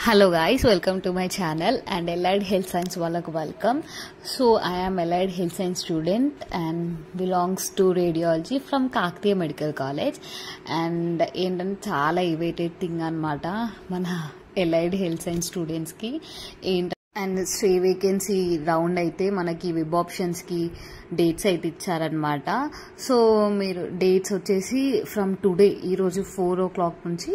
Hello guys, welcome to my channel and Allied Health Science వాళ్ళకు welcome. So I am Allied Health Science student and belongs to radiology from Kakatiya Medical College and ఏంటంటే చాలా ఇవేటెడ్ thing అన్నమాట మన Allied Health Science students కి and stray vacancy round అయితే మనకి web options కి dates అయితే ఇచ్చారనమాట. సో మీరు డేట్స్ వచ్చేసి ఫ్రమ్ టుడే ఈరోజు 4 o'clock నుంచి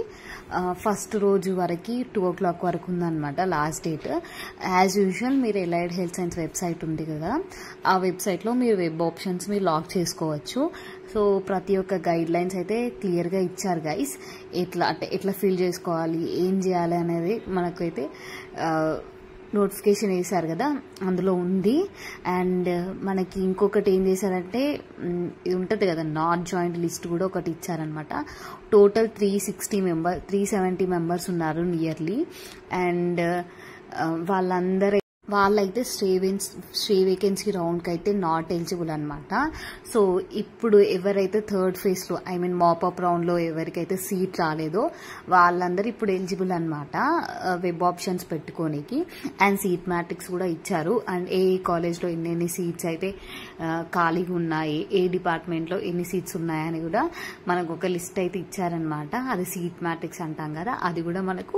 ఫస్ట్ రోజు వరకు 2 o'clock వరకు ఉందన్నమాట లాస్ట్ డేట్. యాజ్ యూజువల్ మీరు ఎలైడ్ హెల్త్ సైన్స్ వెబ్సైట్ ఉంది కదా, ఆ వెబ్సైట్లో మీరు వెబ్ ఆప్షన్స్ మీరు లాక్ చేసుకోవచ్చు. సో ప్రతి ఒక్క గైడ్ లైన్స్ అయితే క్లియర్గా ఇచ్చారు గైస్. ఎట్లా ఫిల్ చేసుకోవాలి, ఏం చేయాలి అనేది మనకైతే నోటిఫికేషన్ వేశారు కదా, అందులో ఉంది. అండ్ మనకి ఇంకొకటి ఏం చేశారంటే ఇది ఉంటుంది కదా నాట్ జాయింట్ లిస్ట్ కూడా ఒకటి ఇచ్చారనమాట. టోటల్ 370 మెంబర్స్ ఉన్నారు నియర్లీ. అండ్ వాళ్ళైతే స్టే వేకెన్సీ రౌండ్కి అయితే నాట్ ఎలిజిబుల్ అనమాట. సో ఇప్పుడు ఎవరైతే థర్డ్ ఫేజ్లో మాపప్ రౌండ్లో ఎవరికైతే సీట్ రాలేదో వాళ్ళందరూ ఇప్పుడు ఎలిజిబుల్ అనమాట వెబ్ ఆప్షన్స్ పెట్టుకోనికి. అండ్ సీట్ మ్యాట్రిక్స్ కూడా ఇచ్చారు. అండ్ ఏ కాలేజ్లో ఎన్ని సీట్స్ అయితే ఖాళీగా ఉన్నాయి, ఏ డిపార్ట్మెంట్లో ఎన్ని సీట్స్ ఉన్నాయని కూడా మనకు ఒక లిస్ట్ అయితే ఇచ్చారనమాట. అది సీట్ మ్యాట్రిక్స్ అంటాం కదా, అది కూడా మనకు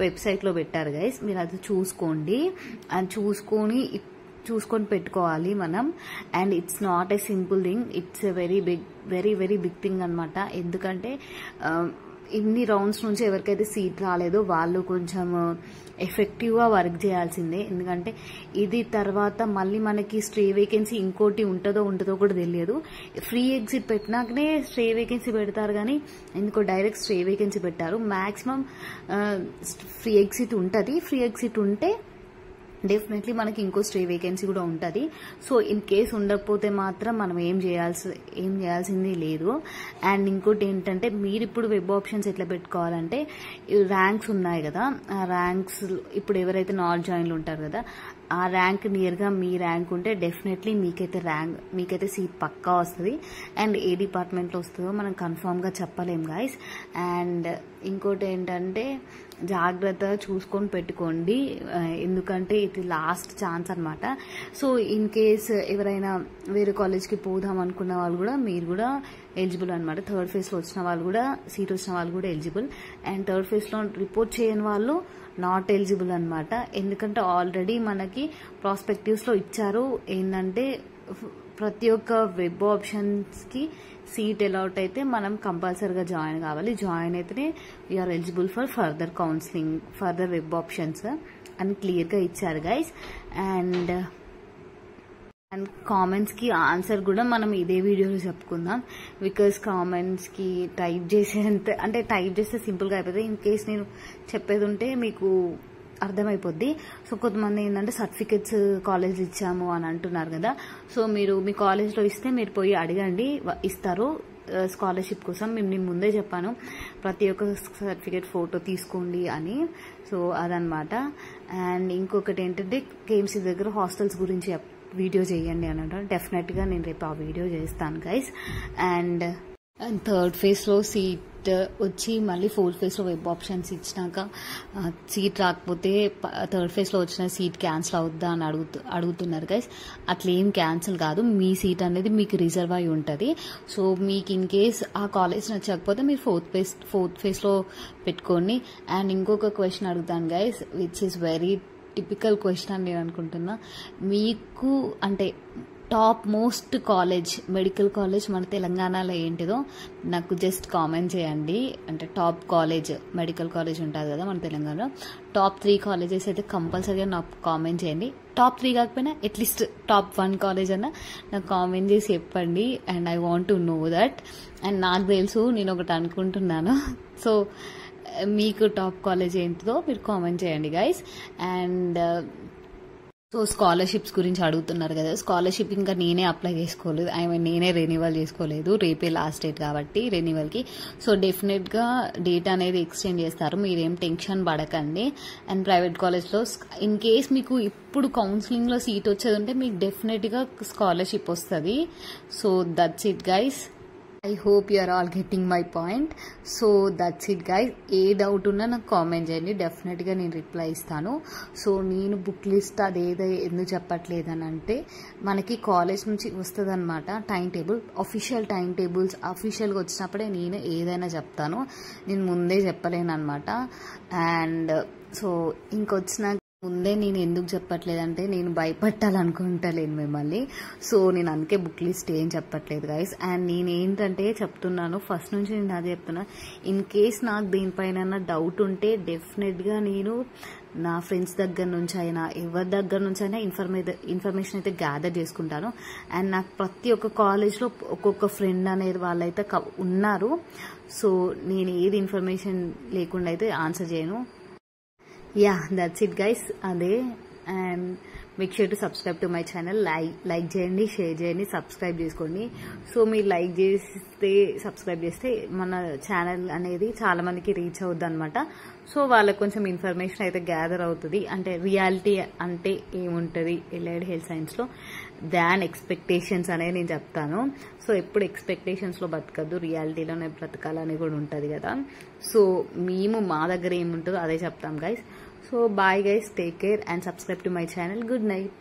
వెబ్సైట్లో పెట్టారు గైస్. మీరు అది చూసుకోండి. అండ్ చూసుకొని పెట్టుకోవాలి మనం. And it's not a simple thing, it's a very big thing అనమాట. ఎందుకంటే ఇన్ని రౌండ్స్ నుంచి ఎవరికైతే సీట్ రాలేదో వాళ్ళు కొంచెం ఎఫెక్టివ్గా వర్క్ చేయాల్సిందే. ఎందుకంటే ఇది తర్వాత మళ్ళీ మనకి స్టే వేకెన్సీ ఇంకోటి ఉంటుందో కూడా తెలియదు. ఫ్రీ ఎగ్జిట్ పెట్టినాకనే స్టే వేకెన్సీ పెడతారు, కానీ ఎందుకో డైరెక్ట్ స్టే వేకెన్సీ పెట్టారు. మ్యాక్సిమం ఫ్రీ ఎగ్జిట్ ఉంటుంది. ఫ్రీ ఎగ్జిట్ ఉంటే డెఫినెట్లీ మనకి ఇంకో స్టే వేకెన్సీ కూడా ఉంటుంది. సో ఇన్ కేస్ ఉండకపోతే మాత్రం మనం ఏం చేయాల్సింది లేదు. అండ్ ఇంకోటి ఏంటంటే మీరు ఇప్పుడు వెబ్ ఆప్షన్స్ ఎట్లా పెట్టుకోవాలంటే ర్యాంక్స్ ఉన్నాయి కదా, ఆ ర్యాంక్స్ ఇప్పుడు ఎవరైతే నాట్ జాయిన్లు ఉంటారు కదా, ఆ ర్యాంక్ నియర్గా మీ ర్యాంక్ ఉంటే డెఫినెట్లీ మీకైతే సీట్ పక్కా వస్తుంది. అండ్ ఏ డిపార్ట్మెంట్లో వస్తుందో మనం కన్ఫామ్గా చెప్పలేం గైస్. అండ్ ఇంకోటి ఏంటంటే జాగ్రత్తగా చూసుకొని పెట్టుకోండి, ఎందుకంటే ఇది లాస్ట్ ఛాన్స్ అనమాట. సో ఇన్ కేస్ ఎవరైనా వేరే కాలేజ్కి పోదాం అనుకున్న వాళ్ళు కూడా మీరు కూడా ఎలిజిబుల్ అనమాట. థర్డ్ ఫేజ్లో వచ్చిన వాళ్ళు కూడా, సీట్ వచ్చిన వాళ్ళు కూడా ఎలిజిబుల్. అండ్ థర్డ్ ఫేజ్లో రిపోర్ట్ చేయని వాళ్ళు నాట్ ఎలిజిబుల్ అనమాట. ఎందుకంటే ఆల్రెడీ మనకి ప్రాస్పెక్టివ్స్లో ఇచ్చారు ఏంటంటే ప్రతి ఒక్క వెబ్ ఆప్షన్స్కి సీట్ అలాట్ అయితే మనం కంపల్సరీగా జాయిన్ కావాలి. జాయిన్ అయితేనే we are eligible for further counselling, further web options అని క్లియర్గా ఇచ్చారు గైస్. అండ్ కామెంట్స్కి ఆన్సర్ కూడా మనం ఇదే వీడియోలో చెప్పుకుందాం. బికాస్ కామెంట్స్కి టైప్ చేస్తే సింపుల్గా అయిపోతుంది. ఇన్ కేస్ నేను చెప్పేది ఉంటే మీకు అర్థమైపోద్ది. సో కొంతమంది ఏంటంటే సర్టిఫికెట్స్ కాలేజ్ ఇచ్చాము అని అంటున్నారు కదా, సో మీరు మీ కాలేజ్లో ఇస్తే మీరు పోయి అడగండి, ఇస్తారు స్కాలర్షిప్ కోసం. నేను ముందే చెప్పాను ప్రతి ఒక్క సర్టిఫికేట్ ఫోటో తీసుకోండి అని. సో అదనమాట. అండ్ ఇంకొకటి ఏంటంటే కేఎంసీ దగ్గర హాస్టల్స్ గురించి వీడియో చేయండి అని అంటారు. డెఫినెట్గా నేను రేపు ఆ వీడియో చేస్తాను గైస్. అండ్ థర్డ్ ఫేజ్లో సీట్ వచ్చి మళ్ళీ ఫోర్త్ ఫేజ్లో వెబ్ ఆప్షన్స్ ఇచ్చినాక సీట్ రాకపోతే థర్డ్ ఫేజ్లో వచ్చిన సీట్ క్యాన్సిల్ అవుద్దా అని అడుగుతున్నారు గైస్. అట్లా ఏం క్యాన్సిల్ కాదు, మీ సీట్ అనేది మీకు రిజర్వ్ అయి ఉంటుంది. సో మీకు ఇన్ కేస్ ఆ కాలేజ్ నచ్చకపోతే మీరు ఫోర్త్ ఫేజ్లో పెట్టుకోండి. అండ్ ఇంకొక క్వశ్చన్ అడుగుతాను guys, which is very typical question అని నేను అనుకుంటున్నా. మీకు అంటే top most college, medical college మన తెలంగాణలో ఏంటిదో నాకు జస్ట్ కామెంట్ చేయండి. అంటే టాప్ కాలేజ్, మెడికల్ కాలేజ్ ఉంటుంది కదా మన తెలంగాణలో, టాప్ 3 కాలేజెస్ అయితే కంపల్సరీగా నాకు కామెంట్ చేయండి. టాప్ 3 కాకపోయినా అట్లీస్ట్ టాప్ 1 కాలేజ్ అన్నా నాకు కామెంట్ చేసి చెప్పండి. And I want to know that. And నాకు తెలుసు, నేను ఒకటి అనుకుంటున్నాను. సో మీకు టాప్ కాలేజ్ ఏంటిదో మీరు కామెంట్ చేయండి గైస్. అండ్ సో స్కాలర్షిప్స్ గురించి అడుగుతున్నారు కదా, స్కాలర్షిప్ ఇంకా నేనే అప్లై చేసుకోలేదు, నేనే రెన్యువల్ చేసుకోలేదు. రేపే లాస్ట్ డేట్ కాబట్టి రెన్యువల్కి. సో డెఫినెట్గా డేట్ అనేది ఎక్స్టెండ్ చేస్తారు, మీరేం టెన్షన్ పడకండి. అండ్ ప్రైవేట్ కాలేజ్లో ఇన్ కేస్ మీకు ఇప్పుడు కౌన్సిలింగ్లో సీట్ వచ్చేది ఉంటే మీకు డెఫినెట్గా స్కాలర్షిప్ వస్తుంది. So that's it guys. I hope you are all getting my point. So that's it guys. ఏ డౌట్ ఉన్నా నాకు కామెంట్ చేయండి, డెఫినెట్గా నేను రిప్లై ఇస్తాను. సో నేను బుక్ లిస్ట్ అదేదో ఎందుకు చెప్పట్లేదని అంటే, మనకి కాలేజ్ నుంచి వస్తుంది అనమాట time table, official time tables అఫీషియల్గా వచ్చినప్పుడే నేను ఏదైనా చెప్తాను, నేను ముందే చెప్పలేను అనమాట. అండ్ సో ఇంకొచ్చిన ముందే నేను ఎందుకు చెప్పట్లేదంటే, నేను భయపెట్టాలనుకుంటలేను మిమ్మల్ని. సో నేను అందుకే బుక్ లిస్ట్ ఏం చెప్పట్లేదు గైస్. అండ్ నేను ఏంటంటే చెప్తున్నాను, ఫస్ట్ నుంచి నేను అదే చెప్తున్నా, ఇన్ కేస్ నాకు దీనిపైన డౌట్ ఉంటే డెఫినెట్గా నేను నా ఫ్రెండ్స్ దగ్గర నుంచి అయినా ఎవరి దగ్గర నుంచి అయినా ఇన్ఫర్మేషన్ అయితే గ్యాదర్ చేసుకుంటాను. అండ్ నాకు ప్రతి ఒక్క కాలేజ్లో ఒక్కొక్క ఫ్రెండ్ అనేది వాళ్ళైతే ఉన్నారు. సో నేను ఏది ఇన్ఫర్మేషన్ లేకుండా అయితే ఆన్సర్ చేయను. Yeah that's it guys. అదే. And make sure to subscribe to my channel. Like చేయండి, షేర్ చేయండి, సబ్స్క్రైబ్ చేసుకోండి. సో మీరు లైక్ చేస్తే, సబ్స్క్రైబ్ చేస్తే మన ఛానల్ అనేది చాలా మందికి రీచ్ అవుద్ది అనమాట. సో వాళ్ళకి కొంచెం ఇన్ఫర్మేషన్ అయితే గ్యాదర్ అవుతుంది, అంటే రియాలిటీ అంటే ఏముంటుంది ఎలైడ్ హెల్త్ సైన్స్లో దాన్ ఎక్స్పెక్టేషన్స్ అనేది నేను చెప్తాను. సో ఎప్పుడు ఎక్స్పెక్టేషన్స్లో బతకద్దు, రియాలిటీలోనే బ్రతకాలని కూడా ఉంటుంది కదా. సో మేము మా దగ్గర ఏముంటుందో అదే చెప్తాం guys. So bye guys, take care and subscribe to my channel. Good night.